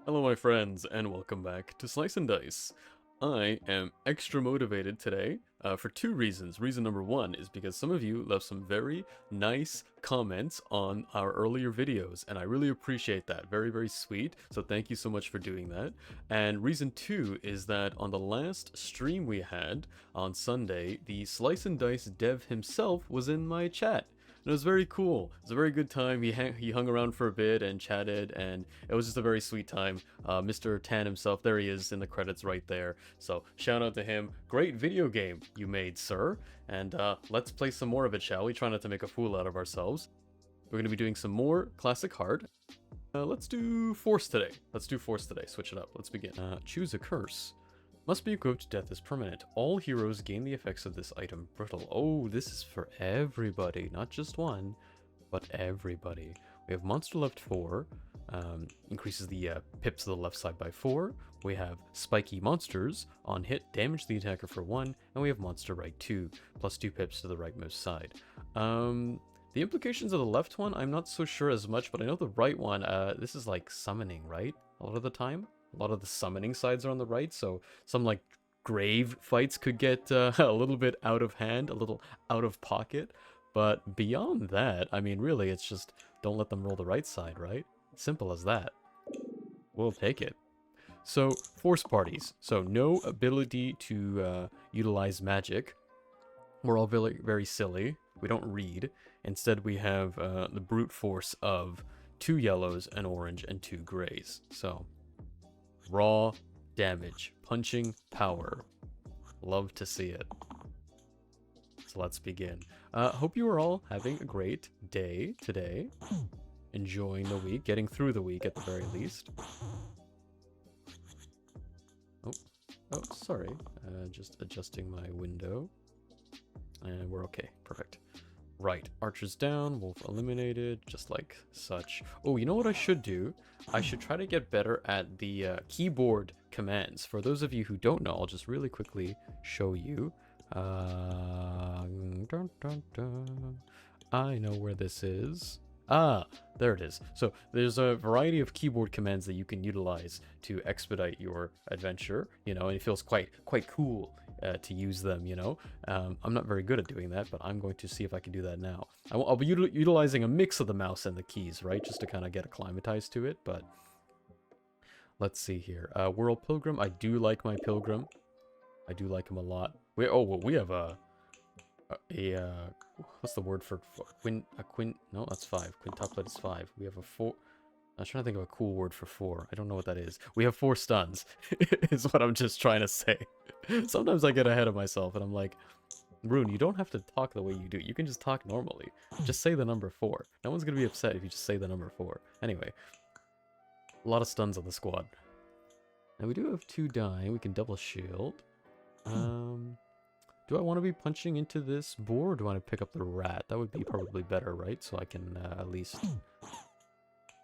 Hello my friends, and welcome back to Slice and Dice. I am extra motivated today for two reasons. Reason number one is because some of you left some very nice comments on our earlier videos, and I really appreciate that. Very, very sweet, so thank you so much for doing that. And reason two is that on the last stream we had on Sunday, the Slice and Dice dev himself was in my chat. And it was very cool. It was a very good time. He hung around for a bit and chatted, and it was just a very sweet time. Mr. Tan himself, there he is in the credits right there. So shout out to him. Great video game you made, sir. And let's play some more of it, shall we? Try not to make a fool out of ourselves. We're going to be doing some more classic hard. Let's do force today. Switch it up. Let's begin. Choose a curse. Must be equipped to death is permanent. All heroes gain the effects of this item brittle. Oh, this is for everybody. Not just one, but everybody. We have monster left 4. Increases the pips of the left side by 4. We have spiky monsters. On hit, damage the attacker for 1. And we have monster right 2. Plus 2 pips to the rightmost side. The implications of the left one, I'm not so sure as much, but I know the right one, this is like summoning, right? A lot of the time? A lot of the summoning sides are on the right, so some like grave fights could get a little bit out of hand, a little out of pocket. But beyond that, I mean, really, it's just don't let them roll the right side, right? Simple as that. We'll take it. So, force parties. So, no ability to utilize magic. We're all very, very silly. We don't read. Instead, we have the brute force of 2 yellows, an orange, and 2 grays. So, raw damage, punching power. Love to see it. So let's begin. Hope you are all having a great day today. Enjoying the week, getting through the week at the very least. Oh, sorry. Just adjusting my window. And we're okay. Perfect. Right, archers down, wolf eliminated, just like such. Oh, you know what I should do? I should try to get better at the keyboard commands. For those of you who don't know, I'll just really quickly show you. Dun, dun, dun. I know where this is. Ah, there it is. So there's a variety of keyboard commands that you can utilize to expedite your adventure, you know, and it feels quite cool to use them, you know. I'm not very good at doing that, but I'm going to see if I can do that now. I'll be utilizing a mix of the mouse and the keys, right, just to kind of get acclimatized to it, but let's see here. World Pilgrim, I do like my Pilgrim. I do like him a lot. We have a what's the word for no, that's 5. Quintuplet is 5. We have a 4. I'm trying to think of a cool word for 4. I don't know what that is. We have 4 stuns, is what I'm just trying to say. Sometimes I get ahead of myself and I'm like, Rune, you don't have to talk the way you do. You can just talk normally. Just say the number 4. No one's going to be upset if you just say the number 4. Anyway, a lot of stuns on the squad. Now we do have 2 dying. We can double shield. Do I want to be punching into this boar, or do I want to pick up the rat? That would be probably better, right? So I can at least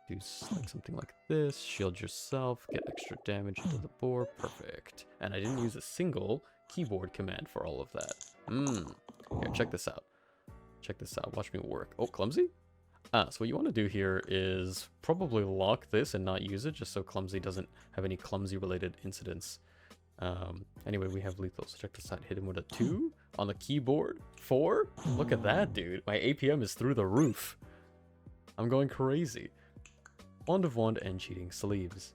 do like something like this. Shield yourself, get extra damage into the boar. Perfect. And I didn't use a single keyboard command for all of that. Here, check this out. Check this out. Watch me work. Oh, clumsy? So what you want to do here is probably lock this and not use it, just so clumsy doesn't have any clumsy-related incidents. Anyway, we have lethal, so check this out. Hit him with a 2 on the keyboard. 4? Look at that, dude. My APM is through the roof. I'm going crazy. Wand of Wand and cheating sleeves.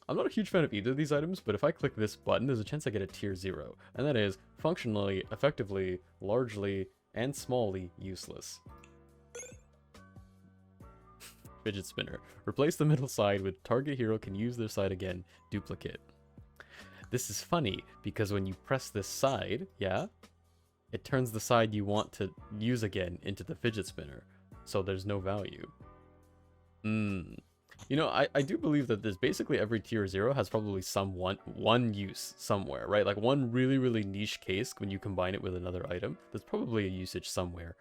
I'm not a huge fan of either of these items, but if I click this button, there's a chance I get a tier 0. And that is functionally, effectively, largely, and smallly useless. Fidget spinner. Replace the middle side with target hero can use their side again. Duplicate. This is funny because when you press this side, yeah, it turns the side you want to use again into the fidget spinner. So there's no value. You know, I do believe that there's basically every tier 0 has probably one use somewhere, right? Like one really, really niche case when you combine it with another item. There's probably a usage somewhere.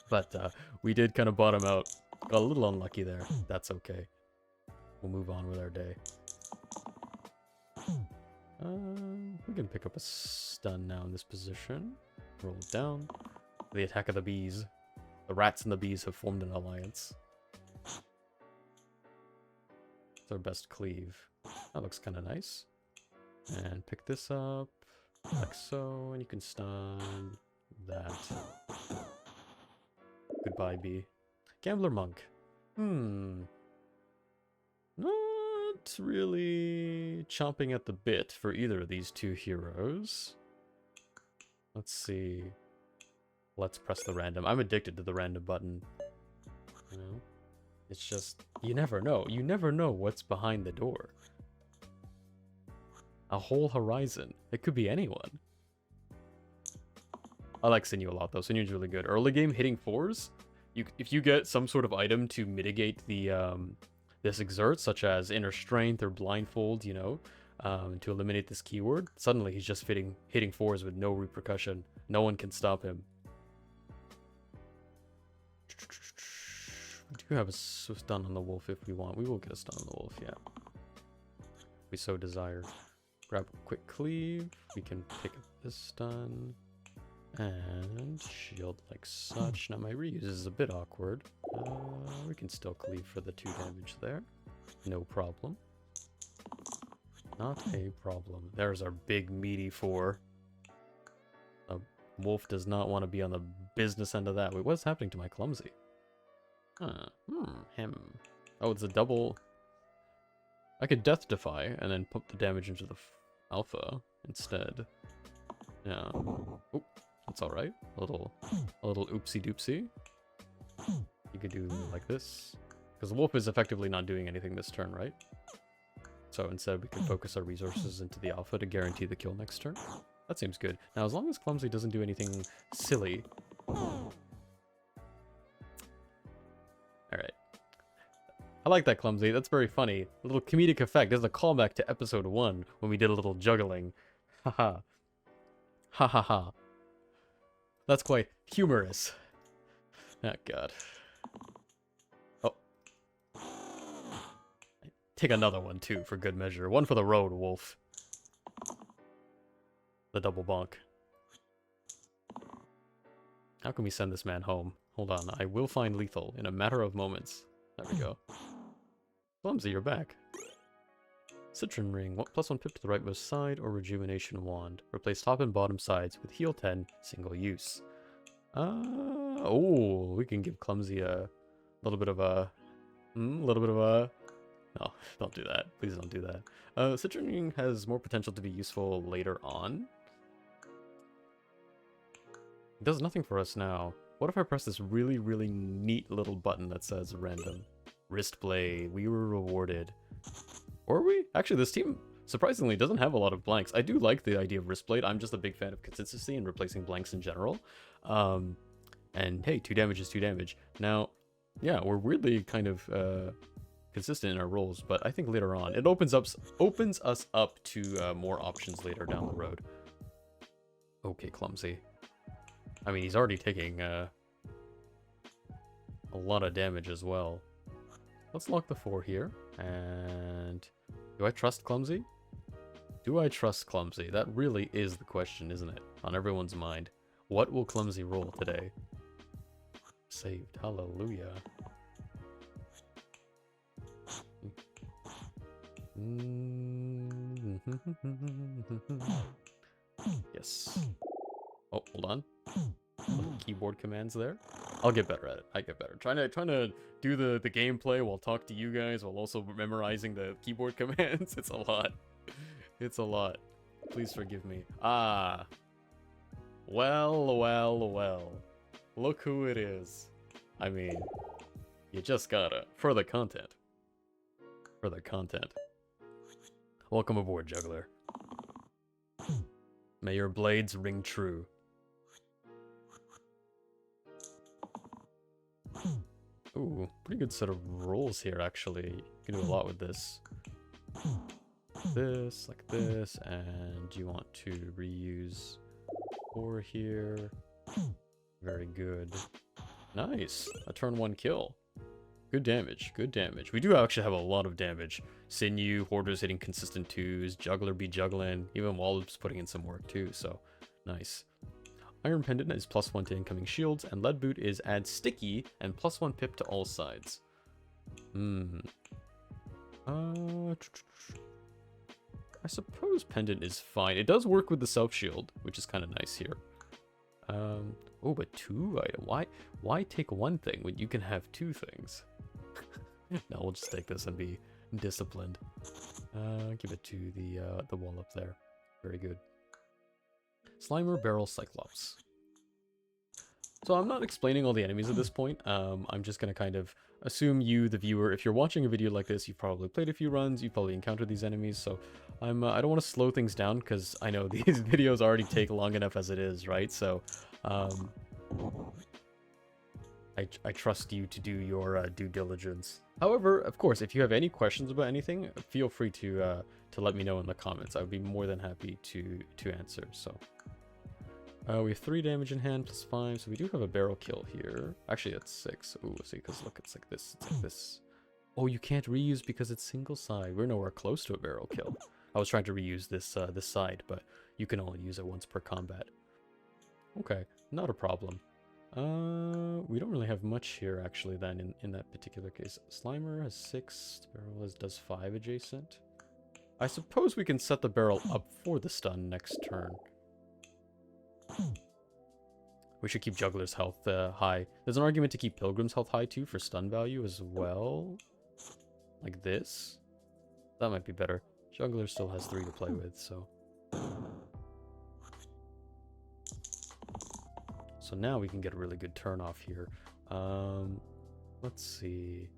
But we did kind of bottom out. Got a little unlucky there. That's okay. We'll move on with our day. We can pick up a stun now in this position. Roll it down. The attack of the bees. The rats and the bees have formed an alliance. It's our best cleave. That looks kind of nice. And pick this up, like so, and you can stun that. Goodbye, bee. Gambler monk. Not really chomping at the bit for either of these two heroes. Let's see. Let's press the random. I'm addicted to the random button. You know? It's just, you never know. You never know what's behind the door. A whole horizon. It could be anyone. I like Sinew a lot, though. Sinew's really good. Early game, hitting 4s. If you get some sort of item to mitigate the this exert, such as Inner Strength or Blindfold, you know, to eliminate this keyword, suddenly he's just hitting 4s with no repercussion. No one can stop him. We do have a stun on the wolf if we want. We will get a stun on the wolf, yeah. If we so desire. Grab a quick cleave. We can pick up this stun. And shield like such. Now my reuse is a bit awkward. We can still cleave for the 2 damage there. No problem. Not a problem. There's our big meaty 4. A wolf does not want to be on the business end of that. Wait, what's happening to my clumsy? Him. Oh, it's a double. I could Death Defy and then put the damage into the alpha instead. Yeah. Oop. That's alright. A little oopsie doopsie. You could do like this. Because the wolf is effectively not doing anything this turn, right? So instead we can focus our resources into the alpha to guarantee the kill next turn. That seems good. Now as long as Clumsy doesn't do anything silly. Alright. I like that, Clumsy. That's very funny. A little comedic effect. There's a callback to episode 1 when we did a little juggling. Haha. Ha ha ha. That's quite humorous. Oh, God. Oh. Take another one, too, for good measure. One for the road, wolf. The double bonk. How can we send this man home? Hold on, I will find lethal in a matter of moments. There we go. Clumsy, you're back. Citron Ring. +1 pip to the rightmost side or Rejuvenation Wand. Replace top and bottom sides with heal 10, single use. Oh, we can give Clumsy a little bit of a... No, don't do that. Please don't do that. Citron Ring has more potential to be useful later on. It does nothing for us now. What if I press this really, really neat little button that says random? Wrist Blade. We were rewarded. Or we? Actually, this team, surprisingly, doesn't have a lot of blanks. I do like the idea of Wrist Blade. I'm just a big fan of consistency and replacing blanks in general. And hey, 2 damage is 2 damage. Now, yeah, we're weirdly kind of consistent in our roles, but I think later on, it opens us up to more options later down the road. Okay, Clumsy. I mean, he's already taking a lot of damage as well. Let's lock the 4 here, and do I trust Clumsy? Do I trust Clumsy? That really is the question, isn't it? On everyone's mind. What will Clumsy roll today? Saved. Hallelujah. Yes. Oh, hold on. Little keyboard commands there. I'll get better at it. I get better. Trying to do the gameplay while talk to you guys while also memorizing the keyboard commands. It's a lot. It's a lot. Please forgive me. Ah. Well, well, well. Look who it is. I mean, you just gotta. For the content. For the content. Welcome aboard, Juggler. May your blades ring true. Ooh, pretty good set of rolls here, actually. You can do a lot with this. This, like this, and you want to reuse 4 here. Very good. Nice! A turn 1 kill. Good damage, good damage. We do actually have a lot of damage. Sinew, Hoarder's hitting consistent 2s, Juggler be juggling, even Wallop's putting in some work too, so nice. Iron Pendant is +1 to incoming shields, and Lead Boot is add sticky and +1 pip to all sides. I suppose Pendant is fine. It does work with the self-shield, which is kind of nice here. Oh, but 2 item. Why take one thing when you can have 2 things? No, we'll just take this and be disciplined. Give it to the wall up there. Very good. Slimer, Barrel, Cyclops. So I'm not explaining all the enemies at this point. I'm just going to kind of assume you, the viewer, if you're watching a video like this, you've probably played a few runs, you've probably encountered these enemies, so I don't want to slow things down, because I know these videos already take long enough as it is, right? So, I trust you to do your due diligence. However, of course, if you have any questions about anything, feel free to let me know in the comments. I would be more than happy to answer, so... we have 3 damage in hand, plus 5, so we do have a barrel kill here. Actually, that's 6. Ooh, see, because look, it's like this, it's like this. Oh, you can't reuse because it's single side. We're nowhere close to a barrel kill. I was trying to reuse this this side, but you can only use it once per combat. Okay, not a problem. We don't really have much here, actually, then, in that particular case. Slimer has 6, the barrel does 5 adjacent. I suppose we can set the barrel up for the stun next turn. We should keep Juggler's health high. There's an argument to keep Pilgrim's health high too for stun value as well. Like this. That might be better. Juggler still has 3 to play with, so... So now we can get a really good turn off here. Let's see.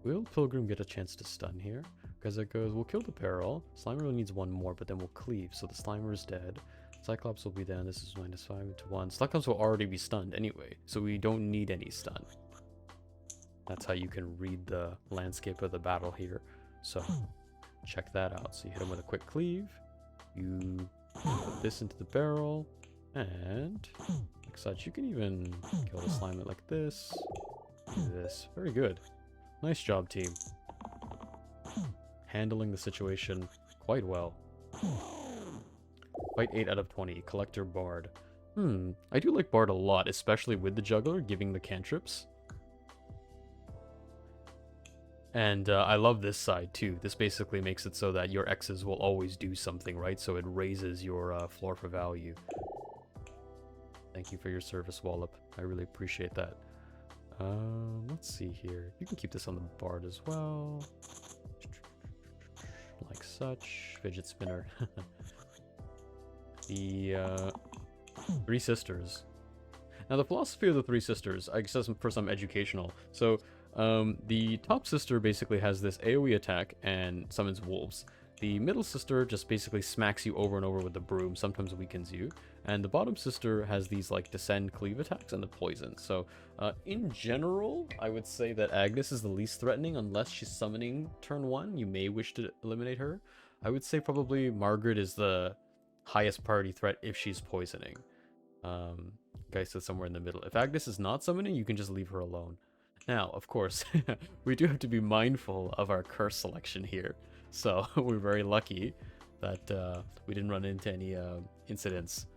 Will Pilgrim get a chance to stun here? Because it goes, we'll kill the barrel. Slimer only needs 1 more, but then we'll cleave. So the Slimer is dead. Cyclops will be down. This is -5 to 1. Cyclops will already be stunned anyway, so we don't need any stun. That's how you can read the landscape of the battle here. So check that out. So you hit him with a quick cleave. You put this into the barrel, and like such, you can even kill the Slimer like this. Do this. Very good. Nice job, team. Handling the situation quite well. Fight 8 out of 20. Collector Bard. I do like Bard a lot, especially with the Juggler, giving the cantrips. And I love this side, too. This basically makes it so that your X's will always do something, right? So it raises your floor for value. Thank you for your service, Wallop. I really appreciate that. Let's see here. You can keep this on the Bard as well. Like such. Fidget spinner. The 3 sisters. Now the philosophy of the 3 sisters, I guess for some educational. So the top sister basically has this AoE attack and summons wolves. The middle sister just basically smacks you over and over with the broom, sometimes weakens you. And the bottom sister has these like descend cleave attacks and the poison. So in general, I would say that Agnes is the least threatening unless she's summoning turn 1. You may wish to eliminate her. I would say probably Margaret is the highest priority threat if she's poisoning. Guys, so somewhere in the middle. If Agnes is not summoning, you can just leave her alone. Now, of course, we do have to be mindful of our curse selection here. So we're very lucky that we didn't run into any incidents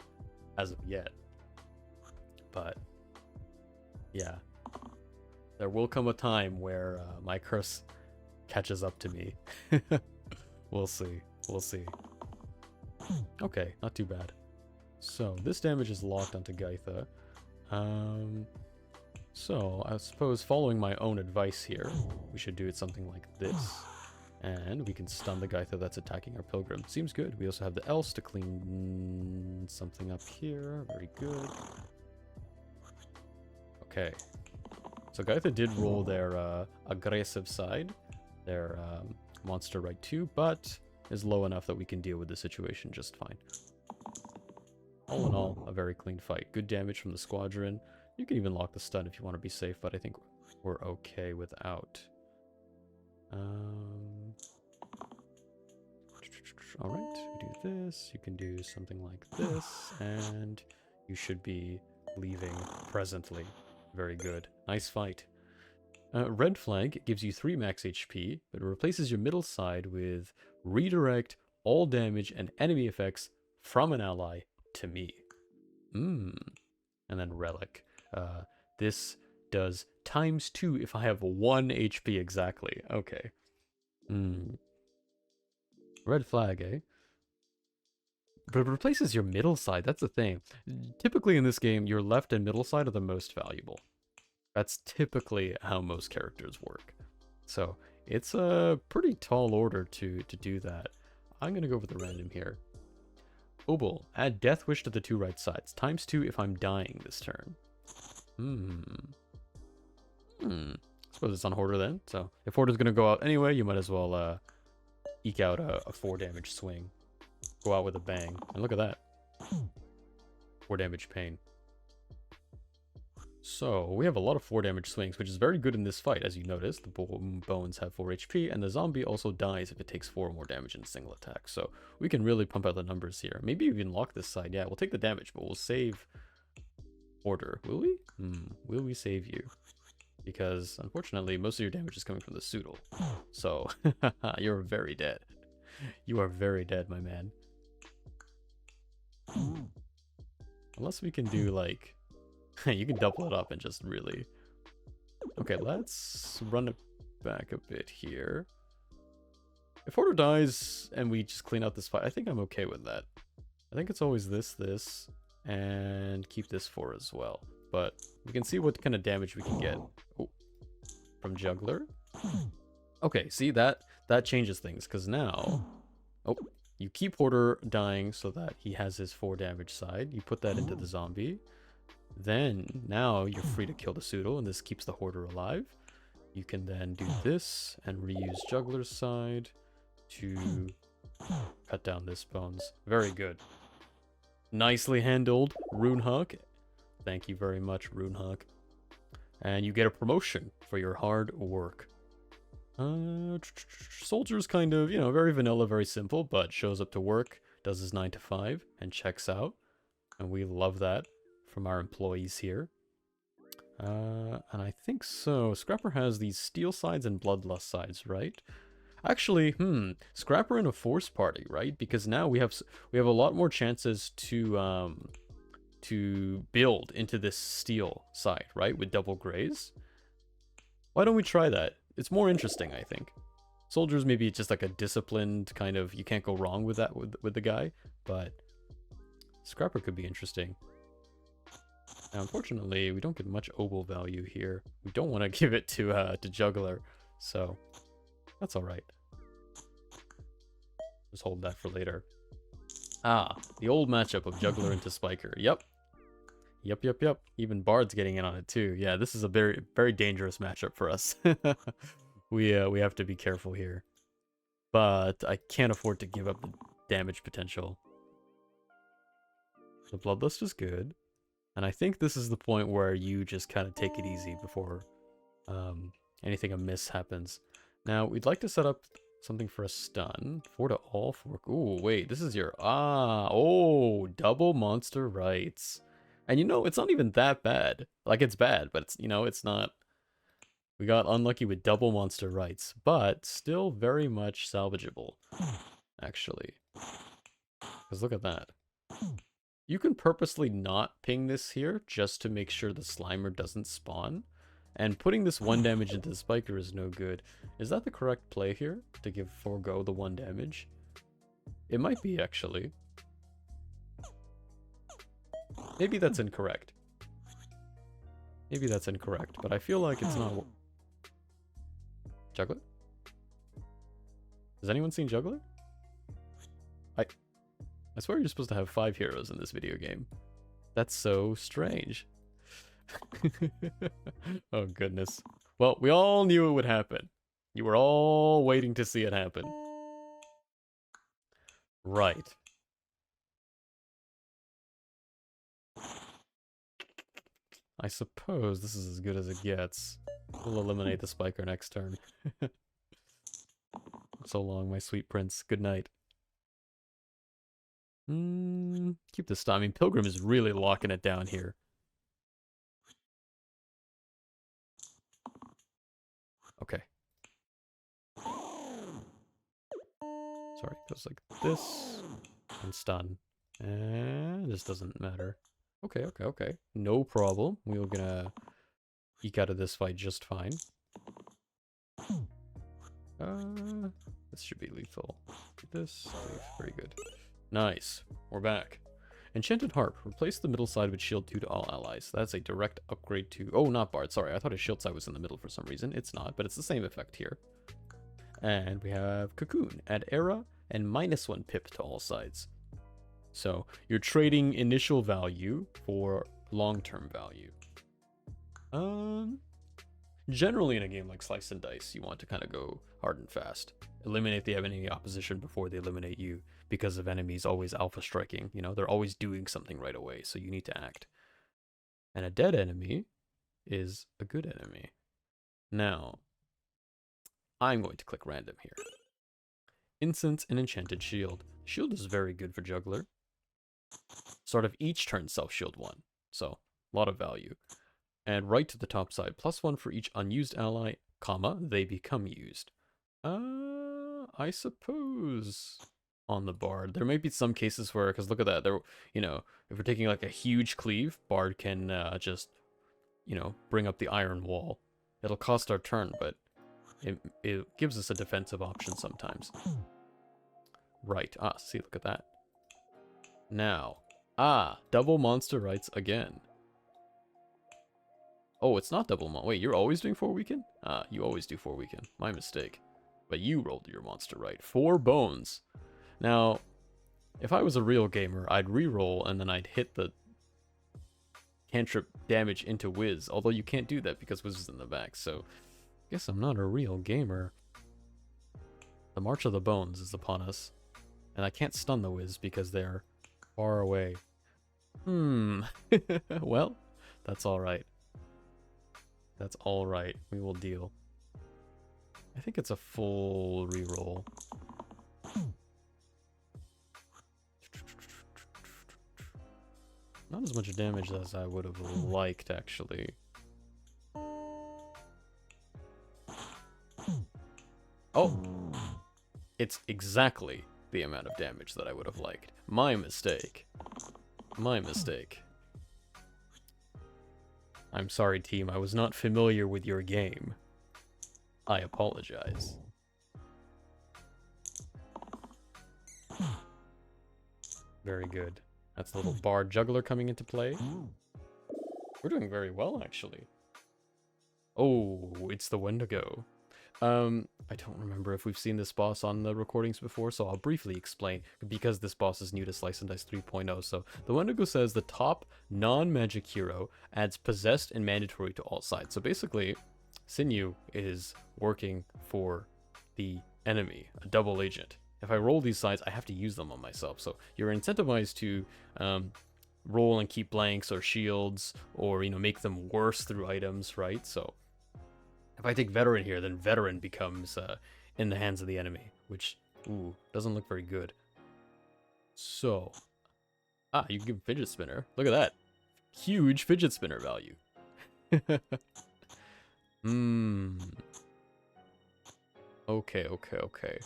as of yet. But yeah, there will come a time where my curse catches up to me. We'll see. We'll see. Okay, not too bad. So this damage is locked onto Gaitha. So I suppose following my own advice here, we should do it something like this. And we can stun the Gaitha that's attacking our Pilgrim. Seems good. We also have the Else to clean something up here. Very good. Okay. So Gaitha did roll their aggressive side, their monster right 2, but is low enough that we can deal with the situation just fine. All in all, a very clean fight. Good damage from the squadron. You can even lock the stun if you want to be safe, but I think we're okay without. Alright, we do this. You can do something like this, and you should be leaving presently. Very good. Nice fight. Red flag gives you 3 max HP, but it replaces your middle side with redirect all damage and enemy effects from an ally to me. And then relic. This does ×2 if I have 1 HP exactly. Okay. Red flag, eh? But it replaces your middle side, that's the thing. Typically in this game, your left and middle side are the most valuable. That's typically how most characters work. So, it's a pretty tall order to do that. I'm gonna go with the random here. Obel, add Death Wish to the 2 right sides. ×2 if I'm dying this turn. I suppose it's on Hoarder then. So, if Hoarder's gonna go out anyway, you might as well eke out a 4 damage swing. Go out with a bang. And look at that. 4 damage pain. So, we have a lot of 4 damage swings, which is very good in this fight, as you notice. The bones have 4 HP, and the zombie also dies if it takes 4 more damage in a single attack. So, we can really pump out the numbers here. Maybe even lock this side. Yeah, we'll take the damage, but we'll save Order. Will we? Will we save you? Because, unfortunately, most of your damage is coming from the Pseudo. So, you're very dead. You are very dead, my man. Unless we can do, like... you can double it up and just really... Okay, let's run it back a bit here. If Order dies and we just clean out this fight, I think I'm okay with that. I think it's always this, and keep this 4 as well. But we can see what kind of damage we can get. Oh, from Juggler. Okay, see, that changes things, because now... Oh, you keep Hoarder dying so that he has his 4 damage side. You put that into the zombie. Then, now you're free to kill the Pseudo, and this keeps the Hoarder alive. You can then do this, and reuse Juggler's side to cut down this bones. Very good. Nicely handled, Runehawk. Thank you very much, Runehawk. And you get a promotion for your hard work. Soldier's kind of, you know, very vanilla, very simple, but shows up to work, does his 9 to 5, and checks out. And we love that from our employees here. And I think so. Scrapper has these steel sides and bloodlust sides, right? Actually, Scrapper in a force party, right? Because now we have a lot more chances to build into this steel side, right? With double graze. Why don't we try that? It's more interesting, I think. Soldiers maybe just like a disciplined kind of, you can't go wrong with that with the guy, but Scrapper could be interesting. Now, unfortunately, we don't get much Obel value here. We don't want to give it to Juggler, so that's all right. Just hold that for later. Ah, the old matchup of Juggler into Spiker. Yep. Even Bard's getting in on it too. Yeah, this is a very, very dangerous matchup for us. We have to be careful here. But I can't afford to give up the damage potential. The Bloodlust is good. And I think this is the point where you just kind of take it easy before anything amiss happens. Now, we'd like to set up something for a stun. 4 to all 4. Ooh, wait, this is your... double monster rights. And you know, it's not even that bad. Like, it's bad, but it's, you know, it's not... We got unlucky with double monster rights, but still very much salvageable, actually. Because look at that. You can purposely not ping this here just to make sure the Slimer doesn't spawn. And putting this 1 damage into the Spiker is no good. Is that the correct play here? To forego the 1 damage? It might be, actually. Maybe that's incorrect. Maybe that's incorrect, but I feel like it's not... Juggler? Has anyone seen Juggler? I swear you're supposed to have 5 heroes in this video game. That's so strange. Oh, goodness. Well, we all knew it would happen. You were all waiting to see it happen. Right. I suppose this is as good as it gets. We'll eliminate the Spiker next turn. So long, my sweet prince. Good night. Keep this stun. I mean, Pilgrim is really locking it down here. Okay. Sorry, it goes like this. And stun. And this doesn't matter. Okay. No problem. We're gonna eke out of this fight just fine. This should be lethal. This, very good. Nice. We're back. Enchanted Harp. Replace the middle side with shield 2 to all allies. That's a direct upgrade to... Oh, not Bard. Sorry, I thought his shield side was in the middle for some reason. It's not, but it's the same effect here. And we have Cocoon. Add era and -1 pip to all sides. So you're trading initial value for long-term value. Generally in a game like Slice and Dice, you want to kind of go hard and fast. Eliminate the enemy opposition before they eliminate you, because of enemies always alpha striking. You know, they're always doing something right away, so you need to act. And a dead enemy is a good enemy. Now, I'm going to click random here. Incense and Enchanted Shield. Shield is very good for Juggler. Start of each turn self-shield 1, so a lot of value. And right to the top side, +1 for each unused ally, comma, they become used. I suppose on the Bard. There might be some cases where, because look at that, there, you know, if we're taking like a huge cleave, Bard can just, you know, bring up the iron wall. It'll cost our turn, but it gives us a defensive option sometimes. Right, see, look at that. Now, double monster rights again. Oh, it's not double wait, you're always doing 4 weaken? You always do 4 weaken. My mistake. But you rolled your monster right. 4 bones. Now, if I was a real gamer, I'd re-roll and then I'd hit the cantrip damage into Wiz. Although you can't do that because Wiz is in the back, so I guess I'm not a real gamer. The March of the Bones is upon us. And I can't stun the Wiz because they're far away. Well, that's alright. That's alright. We will deal. I think it's a full reroll. Not as much damage as I would have liked, actually. Oh! It's exactly the amount of damage that I would have liked. My mistake. My mistake. I'm sorry, team. I was not familiar with your game. I apologize. Very good. That's the little Bard Juggler coming into play. We're doing very well, actually. Oh, it's the Wendigo. I don't remember if we've seen this boss on the recordings before, so I'll briefly explain, because this boss is new to Slice and Dice 3.0. So, the Wendigo says the top non-magic hero adds possessed and mandatory to all sides. So basically, Sinew is working for the enemy, a double agent. If I roll these sides, I have to use them on myself. So you're incentivized to roll and keep blanks or shields, or, you know, make them worse through items, right? So if I take Veteran here, then Veteran becomes in the hands of the enemy, which, doesn't look very good. So, you can give Fidget Spinner. Look at that. Huge Fidget Spinner value. Okay.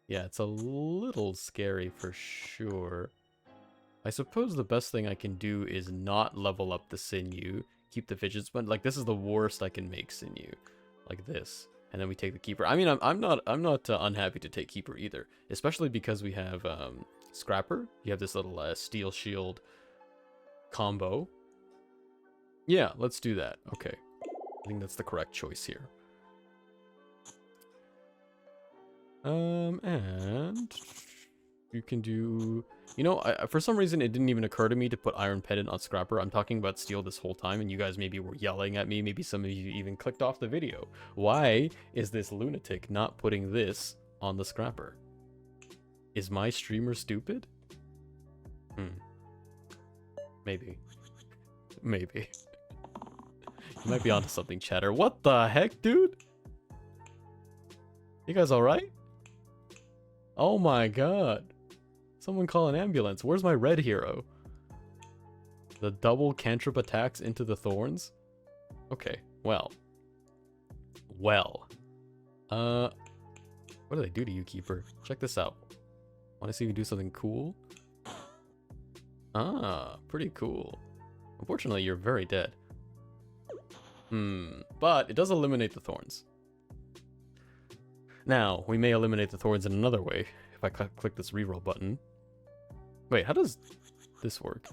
Yeah, it's a little scary for sure. I suppose the best thing I can do is not level up the Sinew, keep the Fidget Spinner. Like, this is the worst I can make Sinew, like this, and then we take the Keeper. I mean, I'm not unhappy to take Keeper either, especially because we have Scrapper. You have this little Steel Shield combo. Yeah, let's do that. Okay, I think that's the correct choice here. And you can do, you know, for some reason it didn't even occur to me to put Iron Pendant on Scrapper. I'm talking about Steel this whole time, and you guys maybe were yelling at me. Maybe some of you even clicked off the video. Why is this lunatic not putting this on the Scrapper? Is my streamer stupid? Maybe. Maybe. You might be onto something, chatter. What the heck, dude? You guys alright? Oh my god. Someone call an ambulance. Where's my red hero? The double cantrip attacks into the thorns? Okay, well. What do they do to you, Keeper? Check this out. Want to see me do something cool? Pretty cool. Unfortunately, you're very dead. But it does eliminate the thorns. Now, we may eliminate the thorns in another way. If I click this reroll button. Wait, how does this work?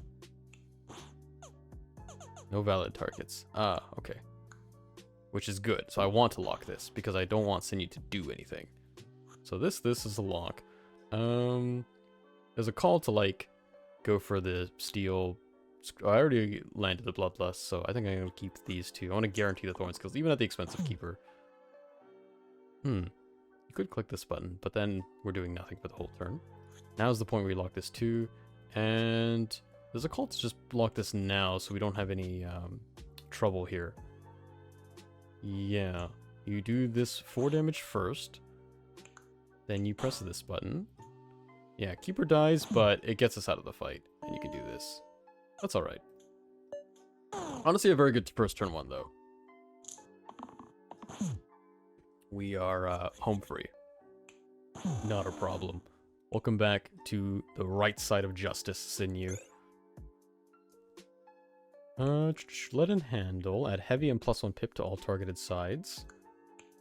No valid targets. Ah, okay. Which is good. So I want to lock this because I don't want Sinew to do anything. So this is a lock. There's a call to like go for the steel. I already landed the bloodlust, so I think I'm gonna keep these two. I want to guarantee the thorns because even at the expense of keeper. You could click this button, but then we're doing nothing for the whole turn. Now's the point where we lock this too, and there's a call to just lock this now so we don't have any trouble here. Yeah, you do this 4 damage first, then you press this button. Yeah, keeper dies, but it gets us out of the fight, and you can do this. That's alright. Honestly, a very good first turn one, though. We are home free. Not a problem. Welcome back to the right side of justice, Sinew. Leaden handle, add heavy and +1 pip to all targeted sides.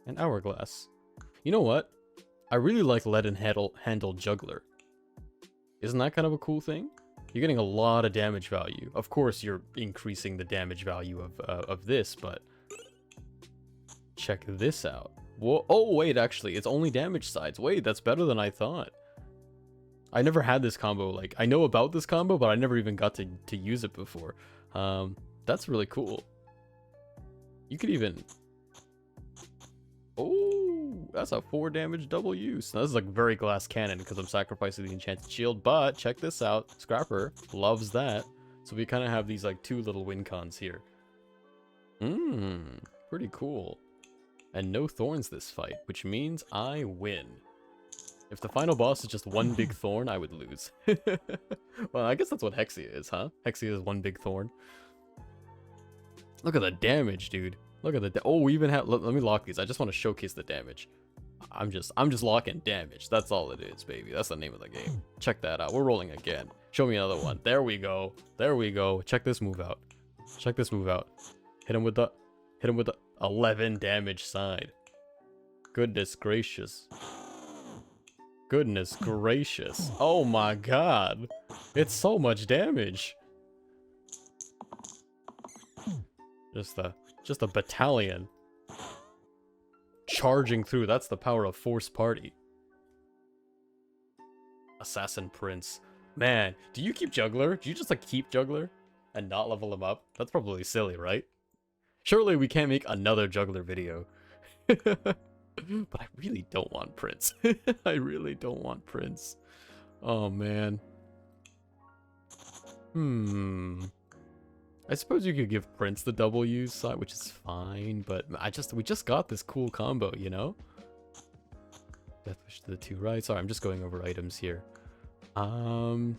And hourglass. You know what? I really like leaden handle juggler. Isn't that kind of a cool thing? You're getting a lot of damage value. Of course, you're increasing the damage value of this, but check this out. Whoa! Oh wait, actually, it's only damage sides. Wait, that's better than I thought. I never had this combo. Like, I know about this combo, but I never even got to use it before. That's really cool. You could even... Oh, that's a 4 damage double use. Now, this is like very glass cannon because I'm sacrificing the enchanted shield, but check this out. Scrapper loves that. So we kind of have these like 2 little win cons here. Pretty cool. And no thorns this fight, which means I win. If the final boss is just one big thorn, I would lose. Well, I guess that's what Hexia is, huh? Hexia is one big thorn. Look at the damage, dude. Look at the... Oh, we even have... Let me lock these. I just want to showcase the damage. I'm just locking damage. That's all it is, baby. That's the name of the game. Check that out. We're rolling again. Show me another one. There we go. There we go. Check this move out. Check this move out. Hit him with the 11 damage side. Goodness gracious. Goodness gracious. Oh my god. It's so much damage. Just a battalion charging through. That's the power of Force Party. Assassin Prince. Man, do you keep Juggler? Do you just like keep Juggler and not level him up? That's probably silly, right? Surely we can't make another Juggler video. But I really don't want Prince. I really don't want Prince. Oh, man. I suppose you could give Prince the double use side, which is fine, but we just got this cool combo, you know? Deathwish to the 2 right. Sorry, I'm just going over items here. In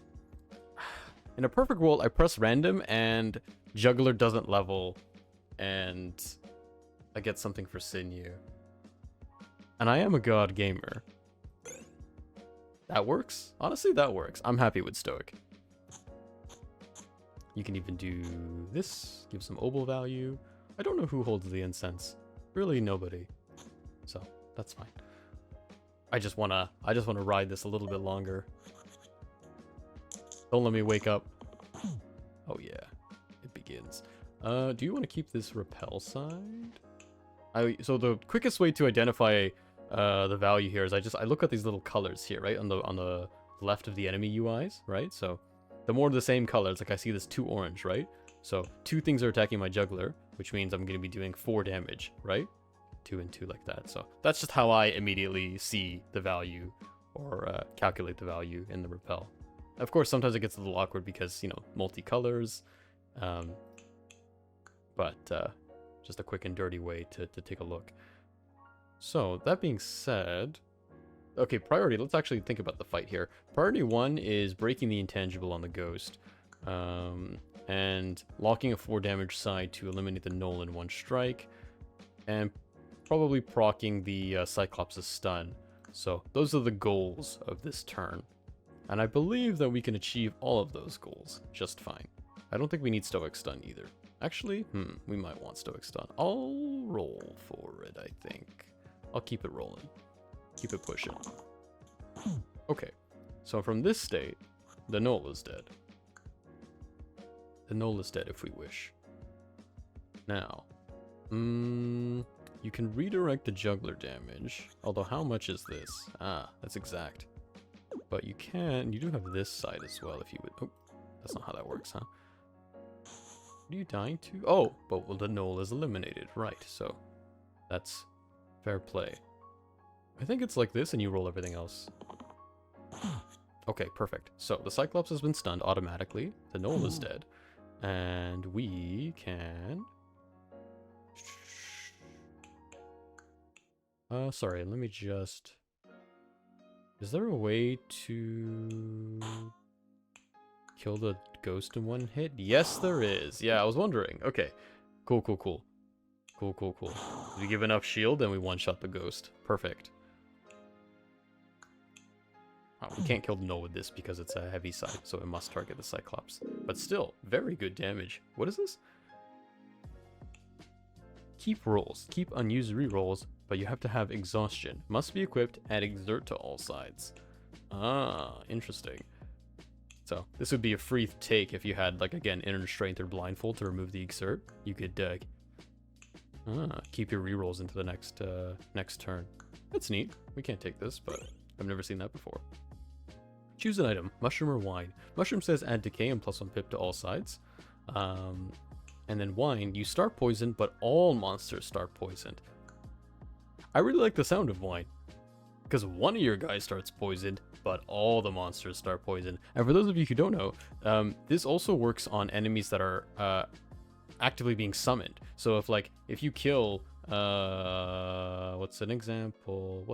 a perfect world, I press random and Juggler doesn't level and I get something for Sinew. And I am a god gamer. That works. Honestly, that works. I'm happy with Stoic. You can even do this. Give some obol value. I don't know who holds the incense. Really, nobody. So that's fine. I just wanna ride this a little bit longer. Don't let me wake up. Oh yeah, it begins. Do you want to keep this repel side? So the quickest way to identify the value here is I look at these little colors here, right, on the left of the enemy UIs, right? So the more the same colors, like I see this 2 orange, right? So 2 things are attacking my Juggler, which means I'm going to be doing 4 damage, right? 2 and 2 like that. So that's just how I immediately see the value or calculate the value in the repel. Of course, sometimes it gets a little awkward because, you know, multicolors. But just a quick and dirty way to take a look. So that being said, okay, priority, let's actually think about the fight here. Priority 1 is breaking the intangible on the ghost, and locking a 4 damage side to eliminate the null in 1 strike, and probably proccing the Cyclops' stun. So those are the goals of this turn, and I believe that we can achieve all of those goals just fine. I don't think we need Stoic stun either. Actually, we might want Stoic Stun. I'll roll for it, I think. I'll keep it rolling. Keep it pushing. Okay, so from this state, the Null is dead. The Null is dead if we wish. Now, you can redirect the juggler damage, although how much is this? Ah, that's exact. But you do have this side as well if you would. Oh, that's not how that works, huh? What are you dying to? Oh, but well, the Null is eliminated, right, so that's fair play. I think it's like this and you roll everything else. Okay, perfect. So the Cyclops has been stunned automatically, the Null is dead, and we can... sorry, let me just... Is there a way to kill the ghost in one hit? Yes, there is. Yeah, I was wondering. Okay. Cool. Did we give enough shield? Then we one-shot the ghost. Perfect. Oh, we can't kill the Null with this because it's a heavy side, so it must target the Cyclops. But still, very good damage. What is this? Keep rolls. Keep unused rerolls, but you have to have exhaustion. Must be equipped and exert to all sides. Ah, interesting. So this would be a free take if you had, like, again, inner strength or blindfold to remove the exert. You could keep your rerolls into the next turn. That's neat. We can't take this, but I've never seen that before. Choose an item, mushroom or wine. Mushroom says add decay and +1 pip to all sides. And then wine, you start poisoned, but all monsters start poisoned. I really like the sound of wine, because one of your guys starts poisoned, but all the monsters start poisoned. And for those of you who don't know, this also works on enemies that are actively being summoned. So if you kill, what's an example?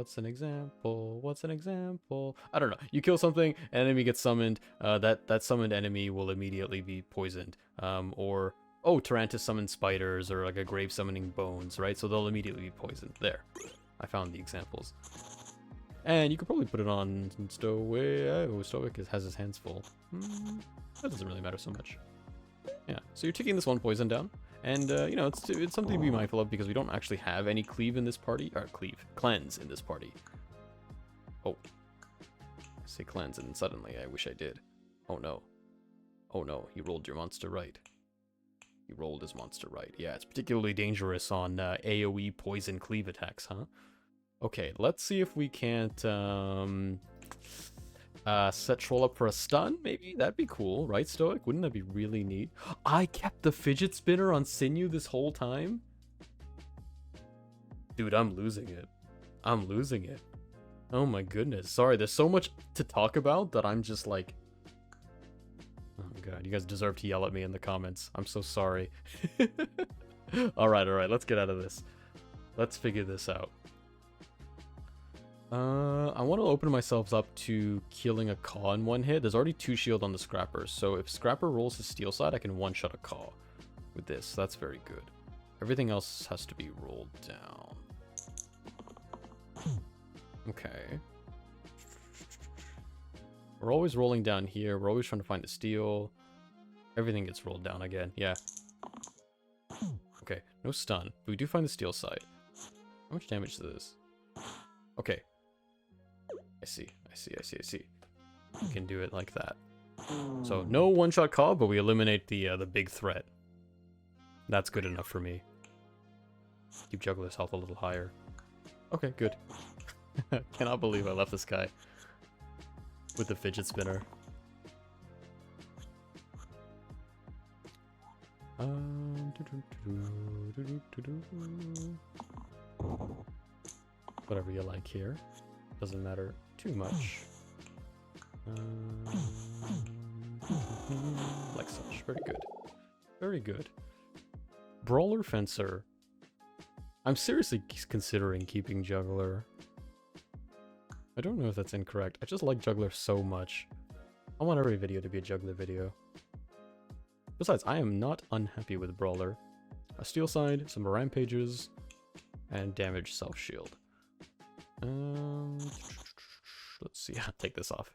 I don't know. You kill something, an enemy gets summoned, that summoned enemy will immediately be poisoned. Or Tarantus summons spiders, or like a grave summoning bones, right? So they'll immediately be poisoned. There. I found the examples. And you could probably put it on Stoic. Oh, Stoic has his hands full. That doesn't really matter so much. Yeah, so you're taking this one poison down. And, you know, it's something to be mindful of because we don't actually have any cleave in this party. Or cleanse in this party. Oh. I say cleanse and suddenly I wish I did. Oh no. Oh no, he rolled your monster right. He rolled his monster right. Yeah, it's particularly dangerous on AoE poison cleave attacks, huh? Okay, let's see if we can't set Troll up for a stun, maybe? That'd be cool, right, Stoic? Wouldn't that be really neat? I kept the fidget spinner on Sinew this whole time? Dude, I'm losing it. I'm losing it. Oh my goodness. Sorry, there's so much to talk about that I'm just like... Oh god, you guys deserve to yell at me in the comments. I'm so sorry. Alright, let's get out of this. Let's figure this out. I want to open myself up to killing a Caw in one hit. There's already 2 shield on the Scrapper, so if Scrapper rolls his steel side, I can one-shot a Caw with this. That's very good. Everything else has to be rolled down. Okay. We're always rolling down here. We're always trying to find the steel. Everything gets rolled down again. Yeah. Okay, no stun. But we do find the steel side. How much damage is this? Okay. I see. We can do it like that. So no one-shot Caw, but we eliminate the big threat. That's good enough for me. Keep Juggler's health a little higher. Okay, good. Cannot believe I left this guy with the fidget spinner. Whatever you like here. Doesn't matter too much. Like such. Very good. Very good. Brawler Fencer. I'm seriously considering keeping Juggler. I don't know if that's incorrect. I just like Juggler so much. I want every video to be a Juggler video. Besides, I am not unhappy with Brawler. A Steel Side, some Rampages, and damage self-shield. Let's see. Take this off.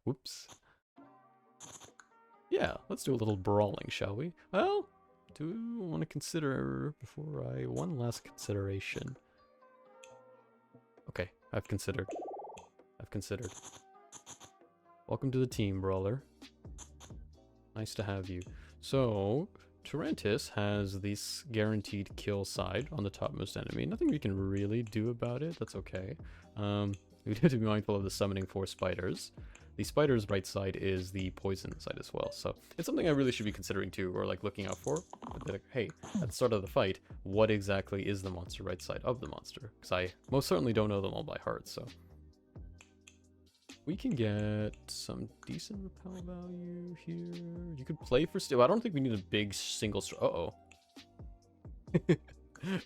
Whoops. Yeah, let's do a little brawling, shall we? Well, do want to consider before I... One last consideration. Okay, I've considered. I've considered. Welcome to the team, Brawler. Nice to have you. So, Tarantis has this guaranteed kill side on the topmost enemy. Nothing we can really do about it. That's okay. We do have to be mindful of the summoning 4 spiders. The spider's right side is the poison side as well. So it's something I really should be considering too, or like looking out for. But like, hey, at the start of the fight, what exactly is the monster right side of the monster? Because I most certainly don't know them all by heart, so. We can get some decent repel value here. You could play for steel. I don't think we need a big single uh-oh.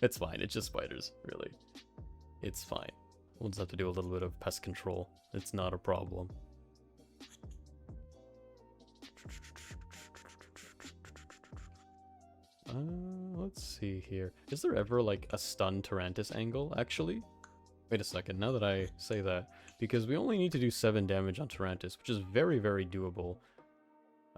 It's fine. It's just spiders, really. It's fine. We'll just have to do a little bit of pest control. It's not a problem. Let's see here. Is there ever like a stun Tarantis angle, actually? Wait a second, now that I say that. Because we only need to do 7 damage on Tarantis, which is very, very doable.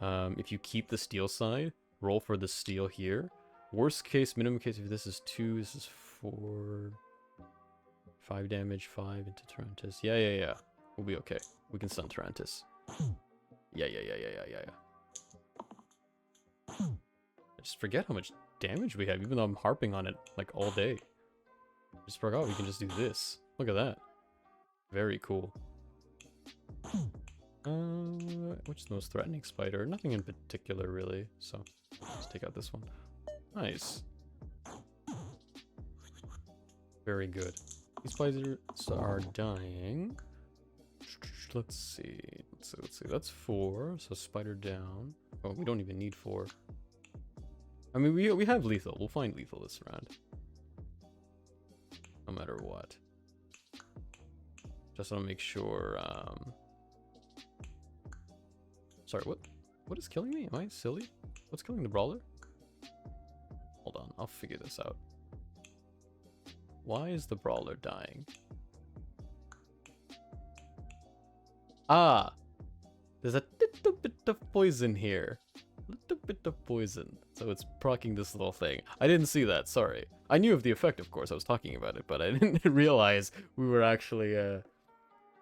If you keep the steel side, roll for the steel here. Worst case, minimum case, if this is 2, this is 4... 5 damage, 5 into Tarantis. Yeah. We'll be okay. We can stun Tarantis. Yeah. I just forget how much damage we have, even though I'm harping on it, like, all day. I just forgot we can just do this. Look at that. Very cool. Which is the most threatening spider? Nothing in particular, really. So, let's take out this one. Nice. Very good. These spiders are dying. Let's see. That's 4. So spider down. Oh, we don't even need 4. I mean, we have lethal. We'll find lethal this round. No matter what. Just want to make sure. Sorry, what is killing me? Am I silly? What's killing the brawler? Hold on, I'll figure this out. Why is the brawler dying? Ah! There's a little bit of poison here. Little bit of poison. So it's proccing this little thing. I didn't see that, sorry. I knew of the effect, of course, I was talking about it, but I didn't realize we were actually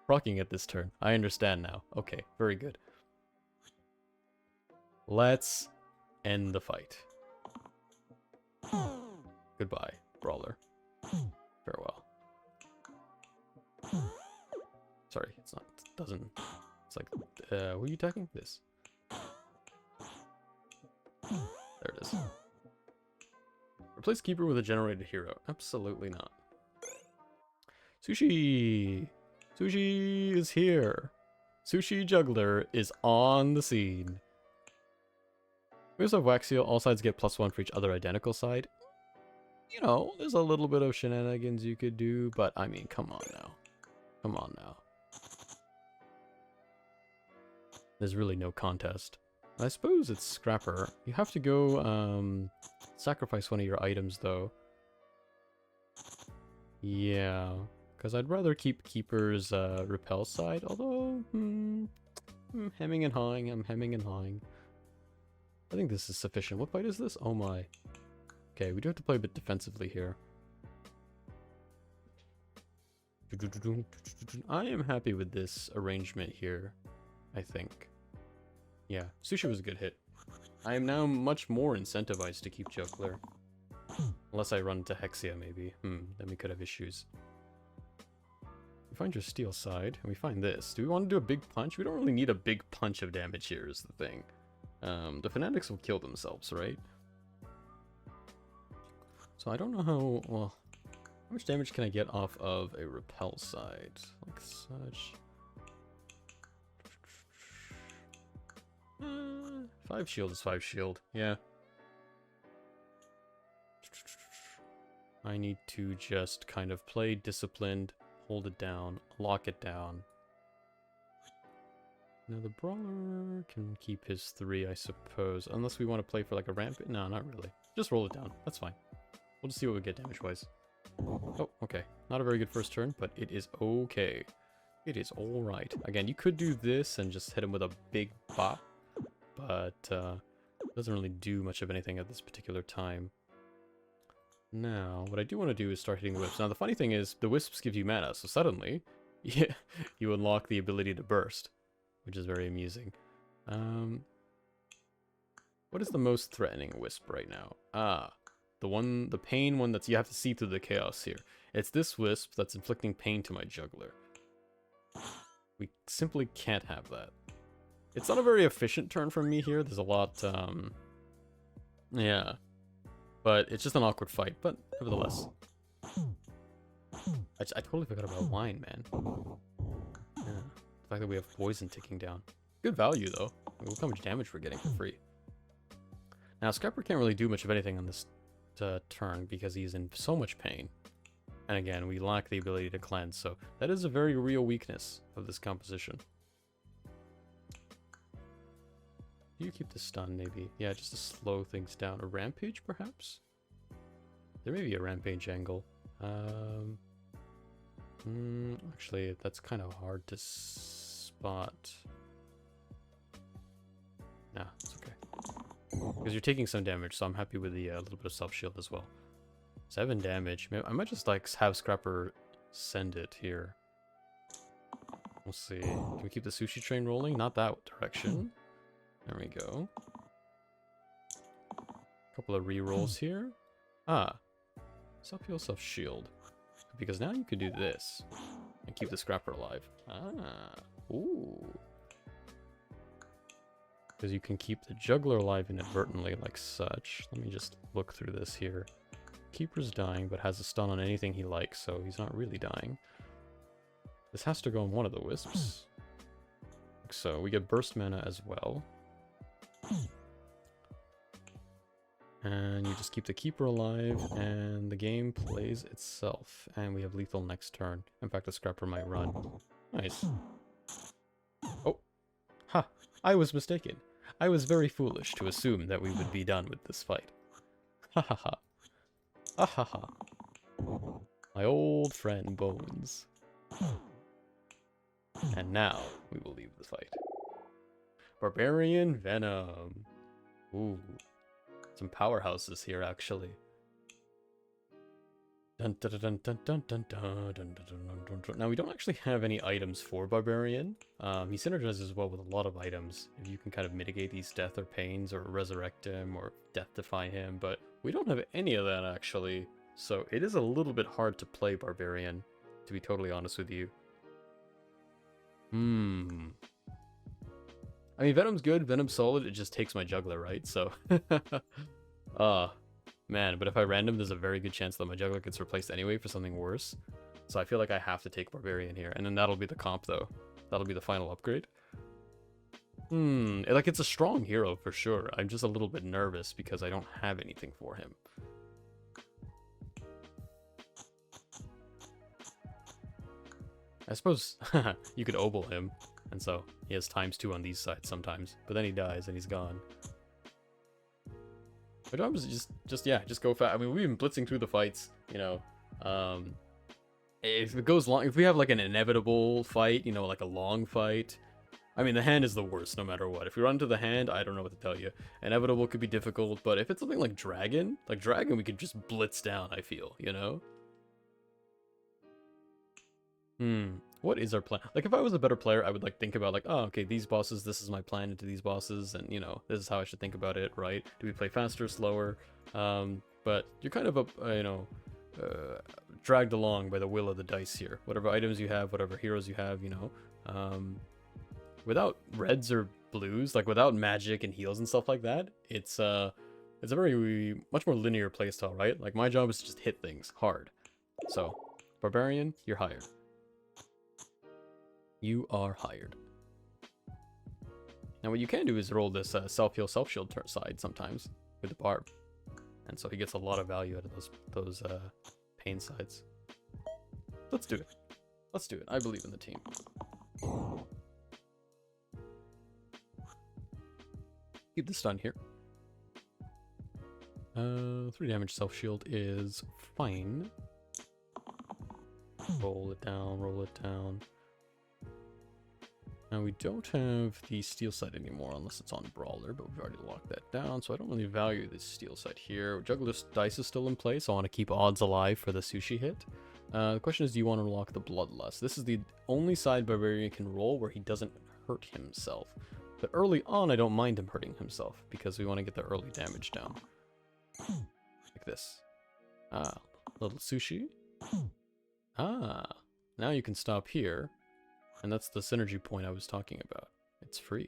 proccing it this turn. I understand now. Okay, very good. Let's end the fight. Goodbye, brawler. Farewell. Sorry, it's not, it doesn't, it's like, what are you attacking? This. There it is. Replace Keeper with a generated hero. Absolutely not. Sushi! Sushi is here. Sushi Juggler is on the scene. We also have Waxio. All sides get +1 for each other identical side. You know, there's a little bit of shenanigans you could do, but I mean, come on now. Come on now. There's really no contest. I suppose it's Scrapper. You have to go, sacrifice one of your items, though. Yeah, because I'd rather keep Keeper's, repel side, although, hemming and hawing, I'm hemming and hawing. I think this is sufficient. What fight is this? Oh my. Okay, we do have to play a bit defensively here. I am happy with this arrangement here, I think. Yeah, Sushi was a good hit. I am now much more incentivized to keep Juggler. Unless I run into Hexia, maybe. Then we could have issues. We find your steel side, and we find this. Do we want to do a big punch? We don't really need a big punch of damage here, is the thing. The Fanatics will kill themselves, right? So I don't know how, well, how much damage can I get off of a repel side? Like such. 5 shield is 5 shield, yeah. I need to just kind of play disciplined, hold it down, lock it down. Now the brawler can keep his 3, I suppose, unless we want to play for like a ramp. No, not really. Just roll it down. That's fine. We'll just see what we get damage-wise. Oh, okay. Not a very good first turn, but it is okay. It is alright. Again, you could do this and just hit him with a big bop, but Doesn't really do much of anything at this particular time. Now, what I do want to do is start hitting the wisps. Now, the funny thing is, the wisps give you mana, so suddenly, yeah, you unlock the ability to burst, which is very amusing. What is the most threatening wisp right now? Ah, the pain one that's, you have to see through the chaos here. It's this wisp that's inflicting pain to my juggler. We simply can't have that. It's not a very efficient turn from me here. There's a lot, yeah. But it's just an awkward fight, but nevertheless. I totally forgot about wine, man. Yeah. The fact that we have poison ticking down. Good value, though. Look how much damage we're getting for free. Now, Scrapper can't really do much of anything on this turn because he's in so much pain. And again, we lack the ability to cleanse, so that is a very real weakness of this composition. Do you keep the stun, maybe? Yeah, just to slow things down. A rampage, perhaps? There may be a rampage angle. Actually, that's kind of hard to spot. Nah, it's okay. Because you're taking some damage, so I'm happy with the little bit of self-shield as well. 7 damage. Maybe I might just like have Scrapper send it here. We'll see. Can we keep the sushi train rolling? Not that direction. There we go. Couple of re-rolls here. Ah. Self-heal, self-shield. Because now you can do this. And keep the Scrapper alive. Ah. Ooh. Because you can keep the juggler alive inadvertently, like such. Let me just look through this here. Keeper's dying, but has a stun on anything he likes, so he's not really dying. This has to go on one of the wisps. Like so, we get burst mana as well. And you just keep the keeper alive, and the game plays itself. And we have lethal next turn. In fact, the Scrapper might run. Nice. Oh. Ha! I was mistaken. I was very foolish to assume that we would be done with this fight. Ha ha ha. Ha ha ha. My old friend Bones. And now we will leave the fight. Barbarian Venom. Ooh. Some powerhouses here, actually. Dun, dun, dun, dun, dun, dun, dun, dun, dun, dun, dun. Now, we don't actually have any items for Barbarian. He synergizes well with a lot of items. If you can kind of mitigate these death or pains, or resurrect him, or death defy him, but we don't have any of that, actually. So it is a little bit hard to play Barbarian, to be totally honest with you. I mean, Venom's good, Venom's solid, it just takes my juggler, right? So, man, but if I random, there's a very good chance that my juggler gets replaced anyway for something worse. So I feel like I have to take Barbarian here, and then that'll be the comp, though. That'll be the final upgrade. Like, it's a strong hero, for sure. I'm just a little bit nervous because I don't have anything for him. I suppose you could obol him, and so he has ×2 on these sides sometimes, but then he dies and he's gone. My job is just go fast. I mean, we've been blitzing through the fights, you know. If it goes long, if we have like an inevitable fight, you know, like a long fight, I mean, the hand is the worst no matter what. If we run into the hand, I don't know what to tell you. Inevitable could be difficult, but if it's something like Dragon we could just blitz down, I feel, you know? What is our plan? Like, if I was a better player, I would, like, think about, like, oh, okay, these bosses, this is my plan into these bosses, and, you know, this is how I should think about it, right? Do we play faster, slower? But you're kind of, dragged along by the will of the dice here. Whatever items you have, whatever heroes you have, you know. Without reds or blues, like, without magic and heals and stuff like that, it's a very, much more linear playstyle, right? Like, my job is to just hit things hard. So, Barbarian, you're hired. You are hired. Now what you can do is roll this self-heal, self-shield side sometimes with the barb. And so he gets a lot of value out of those pain sides. Let's do it. Let's do it. I believe in the team. Keep the stun here. 3 damage self-shield is fine. Roll it down, roll it down. Now we don't have the steel side anymore unless it's on Brawler, but we've already locked that down, so I don't really value this steel side here. Juggler's dice is still in place, so I want to keep odds alive for the sushi hit. The question is, do you want to unlock the Bloodlust? This is the only side Barbarian can roll where he doesn't hurt himself. But early on, I don't mind him hurting himself, because we want to get the early damage down. Like this. Ah, little sushi. Ah, now you can stop here. And that's the synergy point I was talking about. It's free.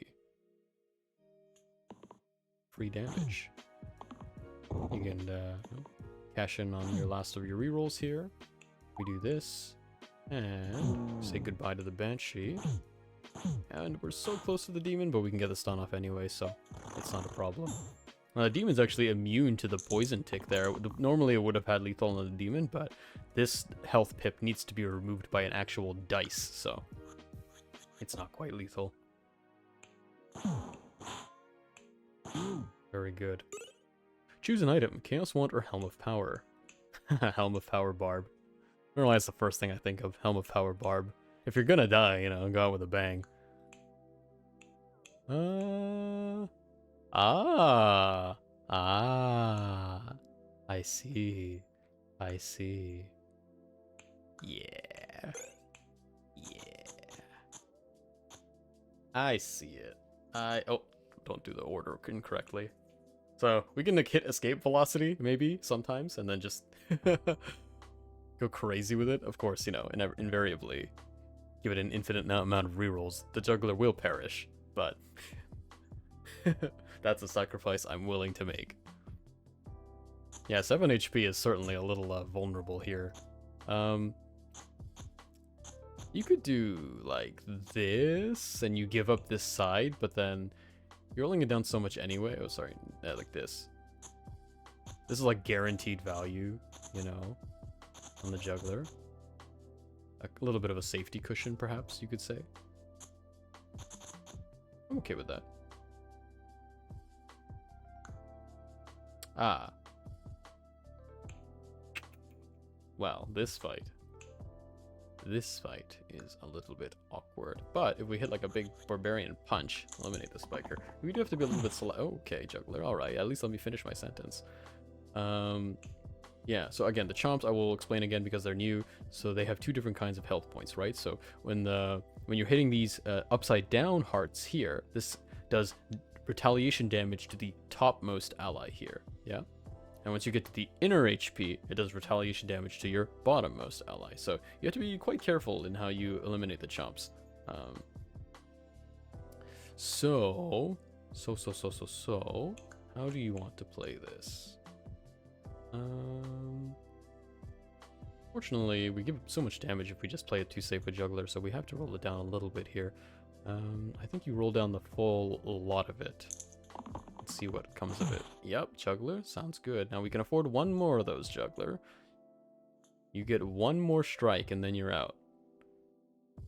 Free damage. You can cash in on your last of your rerolls here. We do this. And say goodbye to the Banshee. And we're so close to the demon, but we can get the stun off anyway, so it's not a problem. The demon's actually immune to the poison tick there. Normally it would have had lethal on the demon, but this health pip needs to be removed by an actual dice, so it's not quite lethal. Very good. Choose an item, Chaos Wand or Helm of Power. Helm of Power Barb. I don't know why that's the first thing I think of, Helm of Power Barb. If you're gonna die, you know, go out with a bang. I see. I see. Yeah. I see it. Oh, don't do the order incorrectly. So, we can hit escape velocity, maybe, sometimes, and then just go crazy with it. Of course, you know, invariably, give it an infinite amount of rerolls. The juggler will perish, but that's a sacrifice I'm willing to make. Yeah, 7 HP is certainly a little vulnerable here. You could do like this, and you give up this side, but then you're rolling it down so much anyway. Oh, sorry, like this. This is like guaranteed value, you know, on the juggler. A little bit of a safety cushion, perhaps, you could say. I'm okay with that. Ah. Well, this fight is a little bit awkward. But if we hit like a big barbarian punch, eliminate the spiker. We do have to be a little bit slow. Okay, juggler. All right. At least let me finish my sentence. Yeah. So again, the chomps I will explain again because they're new. So they have two different kinds of health points, right? So when you're hitting these upside down hearts here, this does retaliation damage to the topmost ally here. Yeah. And once you get to the inner HP, it does retaliation damage to your bottommost ally. So you have to be quite careful in how you eliminate the chomps. So, how do you want to play this? Fortunately, we give so much damage if we just play it too safe with Juggler, so we have to roll it down a little bit here. I think you roll down the full lot of it. Let's see what comes of it. Yep, Juggler. Sounds good. Now we can afford one more of those, Juggler. You get one more strike and then you're out.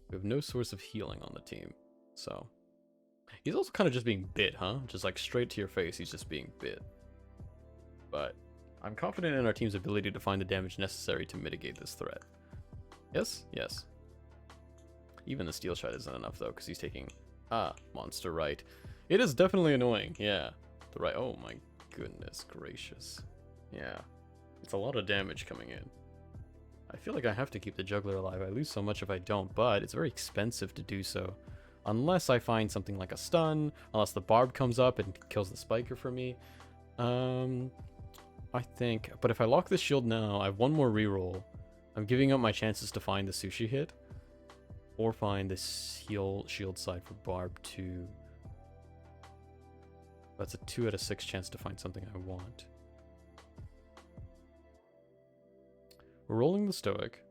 We have no source of healing on the team. So, he's also kind of just being bit, huh? Just like straight to your face, he's just being bit. But I'm confident in our team's ability to find the damage necessary to mitigate this threat. Yes? Yes. Even the steel shot isn't enough though, because he's taking... monster right. It is definitely annoying, yeah. The right... Oh my goodness gracious. Yeah. It's a lot of damage coming in. I feel like I have to keep the juggler alive. I lose so much if I don't, but it's very expensive to do so. Unless I find something like a stun, unless the barb comes up and kills the spiker for me. I think... But if I lock this shield now, I have one more reroll. I'm giving up my chances to find the sushi hit. Or find this shield side for barb too. That's a 2 out of 6 chance to find something I want. We're rolling the Stoic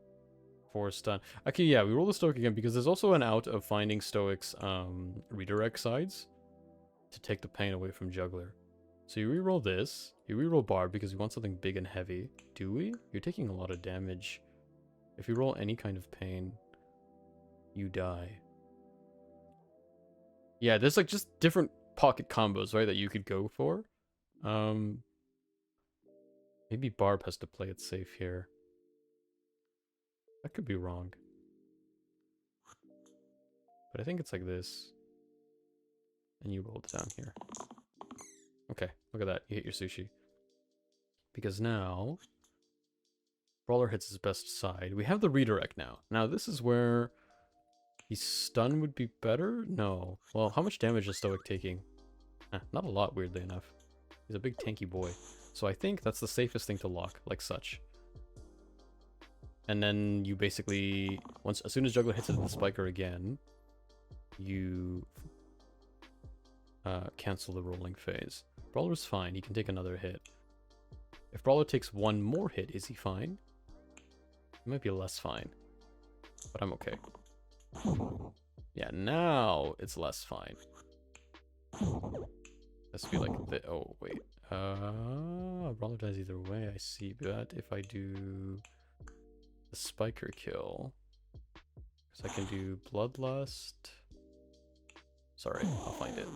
for stun. Okay, yeah, we roll the Stoic again because there's also an out of finding Stoic's redirect sides to take the pain away from Juggler. So you reroll this, you reroll Barb because you want something big and heavy. Do we? You're taking a lot of damage. If you roll any kind of pain, you die. Yeah, there's like just different pocket combos, right, that you could go for. Maybe Barb has to play it safe here. That could be wrong. But I think it's like this. And you roll it down here. Okay, look at that. You hit your sushi. Because now, Brawler hits his best side. We have the redirect now. Now, this is where the stun would be better? No. Well, how much damage is Stoic taking? Not a lot, weirdly enough. He's a big tanky boy. So I think that's the safest thing to lock, like such. And then you basically, as soon as Juggler hits it with the Spiker again, you cancel the rolling phase. Brawler's fine, he can take another hit. If Brawler takes one more hit, is he fine? He might be less fine, but I'm okay. Yeah, now it's less fine. Let's be like the, oh wait. Brawler dies either way, I see, but if I do the Spiker kill, because I can do Bloodlust. Sorry, I'll find it.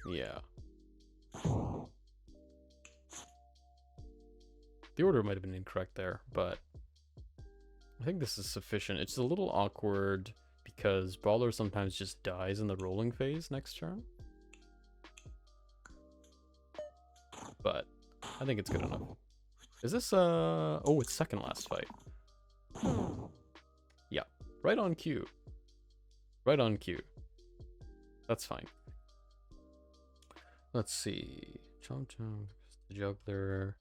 Yeah. The order might have been incorrect there, but I think this is sufficient. It's a little awkward because Brawler sometimes just dies in the rolling phase next turn. But I think it's good enough. Is this, oh, it's second last fight. Yeah, right on cue. Right on cue. That's fine. Let's see. Chomp chomp, the Juggler.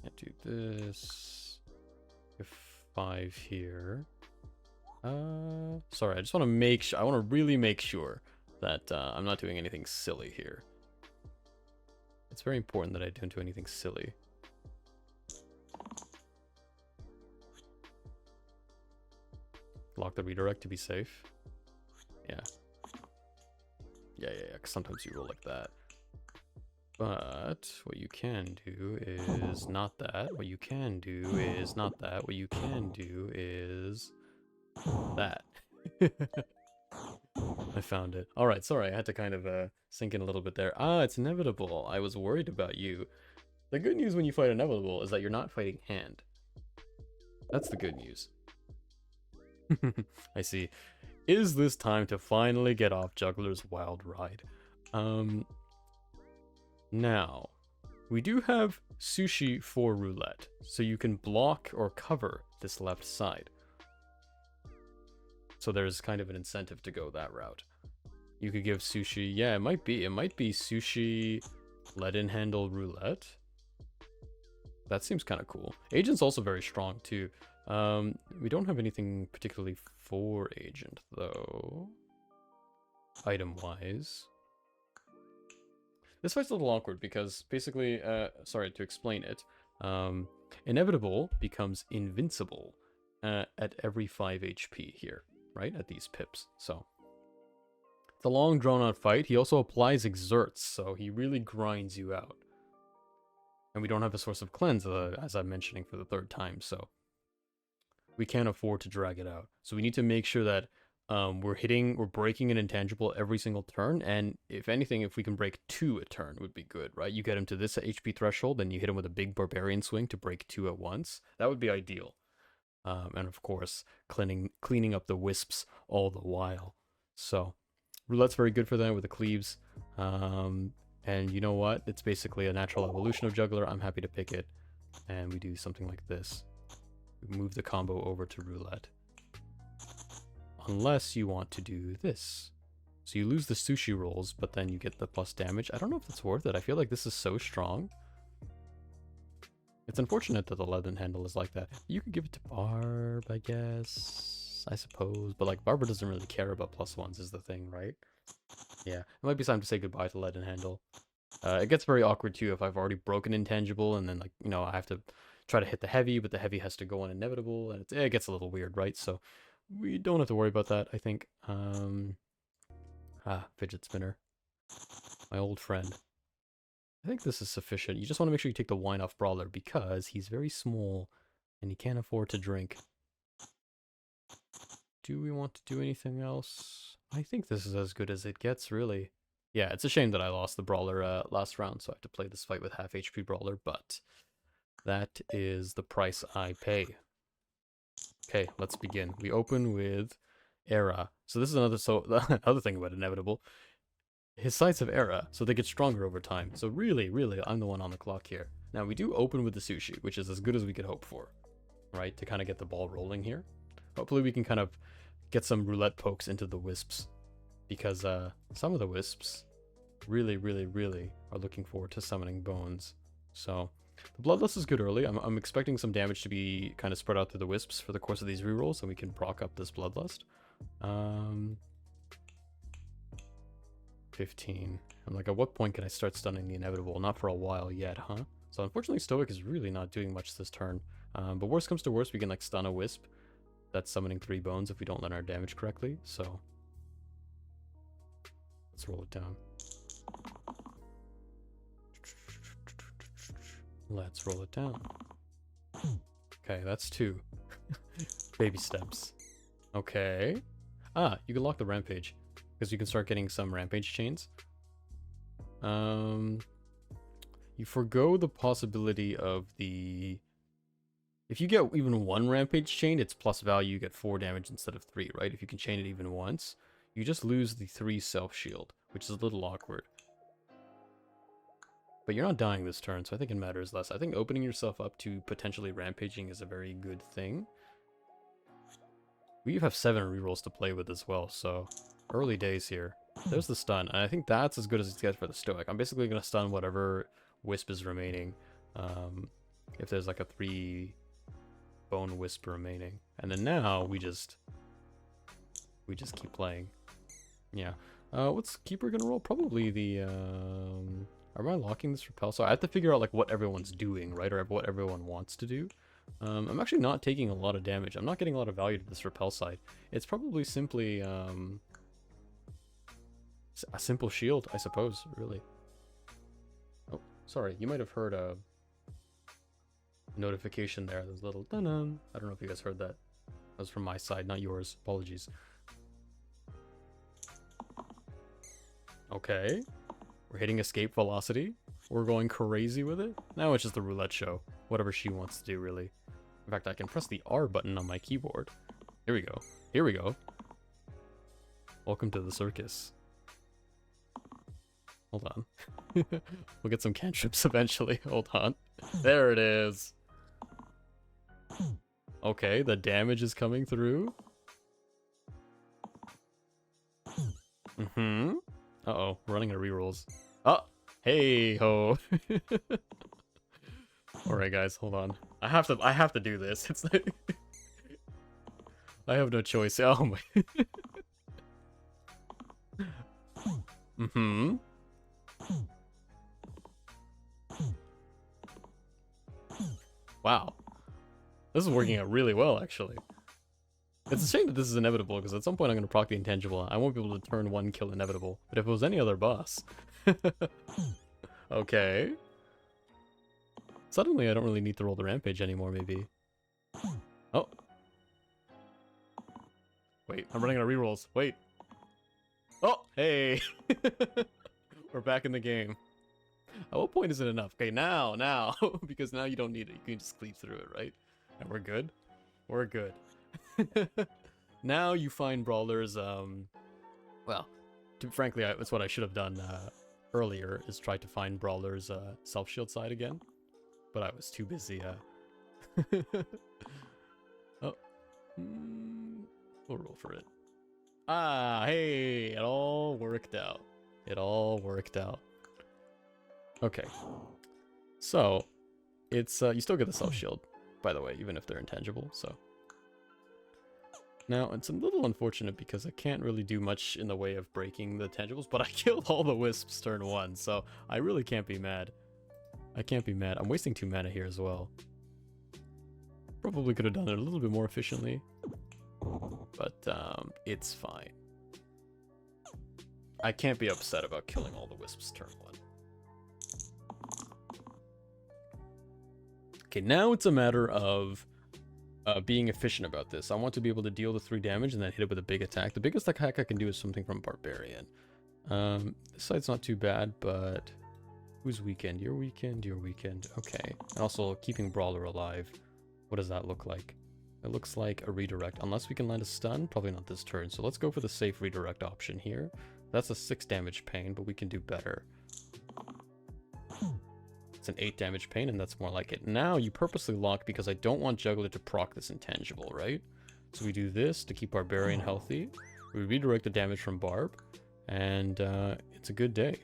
Can't do this. If 5 here. Sorry, I just want to make sure. I want to really make sure that I'm not doing anything silly here. It's very important that I don't do anything silly. Lock the redirect to be safe. Yeah. Yeah, because sometimes you roll like that. But what you can do is not that. What you can do is not that. What you can do is that. I found it. Alright, sorry, I had to kind of sink in a little bit there. Ah, it's inevitable. I was worried about you. The good news when you fight inevitable is that you're not fighting hand. That's the good news. I see. Is this time to finally get off Juggler's wild ride? Now, we do have Sushi for Roulette, so you can block or cover this left side. So there's kind of an incentive to go that route. You could give Sushi, yeah, it might be Sushi, let-in handle Roulette. That seems kind of cool. Agent's also very strong too. We don't have anything particularly for Agent though, item-wise. This fight's a little awkward because basically, sorry to explain it, Inevitable becomes invincible at every 5 HP here, right? At these pips, so. It's a long drawn-out fight. He also applies Exerts, so he really grinds you out. And we don't have a source of cleanse, as I'm mentioning for the 3rd time, so. We can't afford to drag it out. So we need to make sure that we're breaking an intangible every single turn, and if anything, if we can break 2 a turn would be good, right? You get him to this HP threshold, then you hit him with a big barbarian swing to break 2 at once. That would be ideal. And of course, cleaning up the wisps all the while. So, Roulette's very good for that with the cleaves. And you know what? It's basically a natural evolution of Juggler. I'm happy to pick it. And we do something like this. We move the combo over to Roulette. Unless you want to do this. So you lose the sushi rolls, but then you get the plus damage. I don't know if it's worth it. I feel like this is so strong. It's unfortunate that the leaden handle is like that. You could give it to Barb, I guess. I suppose. But like, Barbara doesn't really care about +1s is the thing, right? Yeah. It might be time to say goodbye to leaden handle. It gets very awkward too if I've already broken intangible and then, like, you know, I have to try to hit the heavy, but the heavy has to go on inevitable, and it gets a little weird, right? So we don't have to worry about that, I think. Fidget spinner. My old friend. I think this is sufficient. You just want to make sure you take the wine off Brawler because he's very small and he can't afford to drink. Do we want to do anything else? I think this is as good as it gets, really. Yeah, it's a shame that I lost the Brawler last round, so I have to play this fight with half HP Brawler, but that is the price I pay. Okay, let's begin. We open with era. So this is another, so the other thing about inevitable. His sides have era, so they get stronger over time. So really, really, I'm the one on the clock here. Now, we do open with the sushi, which is as good as we could hope for, right? To kind of get the ball rolling here. Hopefully we can kind of get some roulette pokes into the wisps, because some of the wisps really, really, really are looking forward to summoning bones. So the bloodlust is good early. I'm expecting some damage to be kind of spread out through the wisps for the course of these rerolls, so we can proc up this bloodlust. 15. I'm like, at what point can I start stunning the inevitable? Not for a while yet, huh? So unfortunately, Stoic is really not doing much this turn. But worst comes to worst, we can like stun a wisp that's summoning 3 bones if we don't learn our damage correctly. So let's roll it down. Let's roll it down. Okay, that's 2. Baby steps. Okay. Ah, you can lock the rampage, because you can start getting some rampage chains. You forgo the possibility of the... If you get even 1 rampage chain, it's plus value, you get 4 damage instead of 3, right? If you can chain it even once, you just lose the 3 self-shield, which is a little awkward. But you're not dying this turn, so I think it matters less. I think opening yourself up to potentially rampaging is a very good thing. We have 7 rerolls to play with as well, so early days here. There's the stun, and I think that's as good as it gets for the Stoic. I'm basically going to stun whatever wisp is remaining. If there's like a 3 bone wisp remaining. And then now we just keep playing. Yeah. What's Keeper gonna roll? Probably the am I locking this repel? So I have to figure out like what everyone's doing, right? Or what everyone wants to do. I'm actually not taking a lot of damage. I'm not getting a lot of value to this repel side. It's probably simply a simple shield, I suppose, really. Oh, sorry, you might have heard a notification there. There's a little dun-dun. I don't know if you guys heard that. That was from my side, not yours. Apologies. Okay. We're hitting escape velocity. We're going crazy with it. Now it's just the roulette show. Whatever she wants to do, really. In fact, I can press the R button on my keyboard. Here we go. Here we go. Welcome to the circus. Hold on. We'll get some cantrips eventually. Hold on. There it is. Okay, the damage is coming through. Uh-oh, we're running out of rerolls. Oh, hey ho. Alright guys, hold on. I have to do this. It's like I have no choice. Oh my. Wow. This is working out really well, actually. It's a shame that this is inevitable, because at some point I'm going to proc the intangible. I won't be able to turn 1 kill inevitable. But if it was any other boss... Okay. Suddenly I don't really need to roll the rampage anymore, maybe. Oh. Wait, I'm running out of rerolls. Wait. Oh, hey! We're back in the game. At what point is it enough? Okay, now! Because now you don't need it. You can just cleave through it, right? And we're good? We're good. Now you find brawlers, well, frankly, that's what I should have done earlier, is try to find brawlers self-shield side again. But I was too busy, Oh. We'll roll for it. Ah, hey, it all worked out. It all worked out. Okay. So, it's, you still get the self-shield, by the way, even if they're intangible, so... Now, it's a little unfortunate because I can't really do much in the way of breaking the tangibles, but I killed all the wisps turn 1, so I really can't be mad. I can't be mad. I'm wasting 2 mana here as well. Probably could have done it a little bit more efficiently, but it's fine. I can't be upset about killing all the wisps turn 1. Okay, now it's a matter of being efficient about this. I want to be able to deal the 3 damage and then hit it with a big attack. The biggest attack I can do is something from Barbarian. This side's not too bad, but... Who's weekend? Your weekend, your weekend. Okay. And also keeping Brawler alive. What does that look like? It looks like a redirect, unless we can land a stun. Probably not this turn, so let's go for the safe redirect option here. That's a 6 damage pain, but we can do better. It's an 8 damage pain, and that's more like it. Now you purposely lock because I don't want Juggler to proc this intangible, right? So we do this to keep Barbarian healthy. We redirect the damage from Barb, and it's a good day.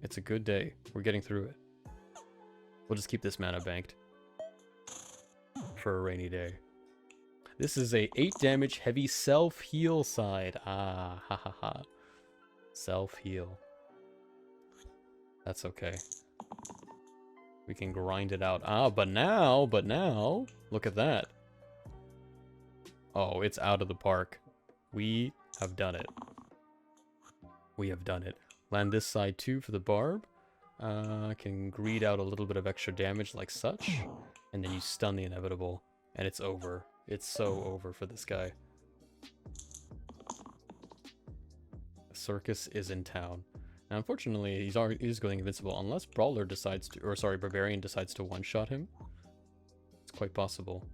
It's a good day. We're getting through it. We'll just keep this mana banked for a rainy day. This is a 8 damage heavy self-heal side. Ah, ha ha ha. Self-heal. That's okay. We can grind it out. Ah, but now, look at that. Oh, it's out of the park. We have done it. We have done it. Land this side too for the Barb. Can greed out a little bit of extra damage like such. And then you stun the inevitable. And it's over. It's so over for this guy. The circus is in town. Now, unfortunately, he's going invincible unless Brawler decides to, or sorry, Barbarian decides to one-shot him. It's quite possible.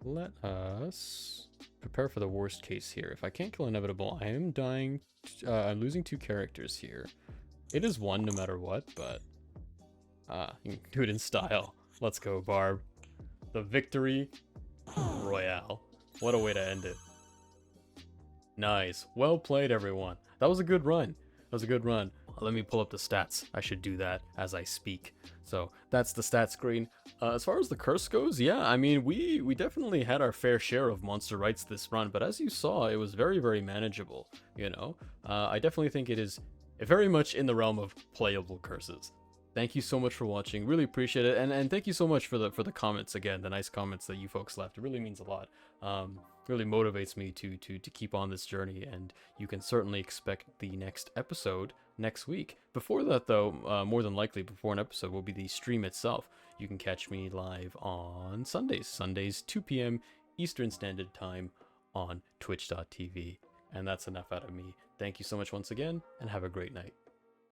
Let us prepare for the worst case here. If I can't kill Inevitable, I am dying. I'm losing 2 characters here. It is 1 no matter what, but you can do it in style. Let's go, Barb. The victory royale. What a way to end it. Nice. Well played, everyone. That was a good run. That was a good run. Let me pull up the stats. I should do that as I speak. So that's the stat screen. As far as the curse goes, yeah, I mean, we definitely had our fair share of monster rights this run, but as you saw, it was very, very manageable, you know? I definitely think it is very much in the realm of playable curses. Thank you so much for watching. Really appreciate it, and thank you so much for the comments again, the nice comments that you folks left. It really means a lot. Really motivates me to keep on this journey, and you can certainly expect the next episode next week. Before that, though, more than likely before an episode will be the stream itself. You can catch me live on Sundays 2 p.m. Eastern Standard Time on twitch.tv. And that's enough out of me. Thank you so much once again, and have a great night.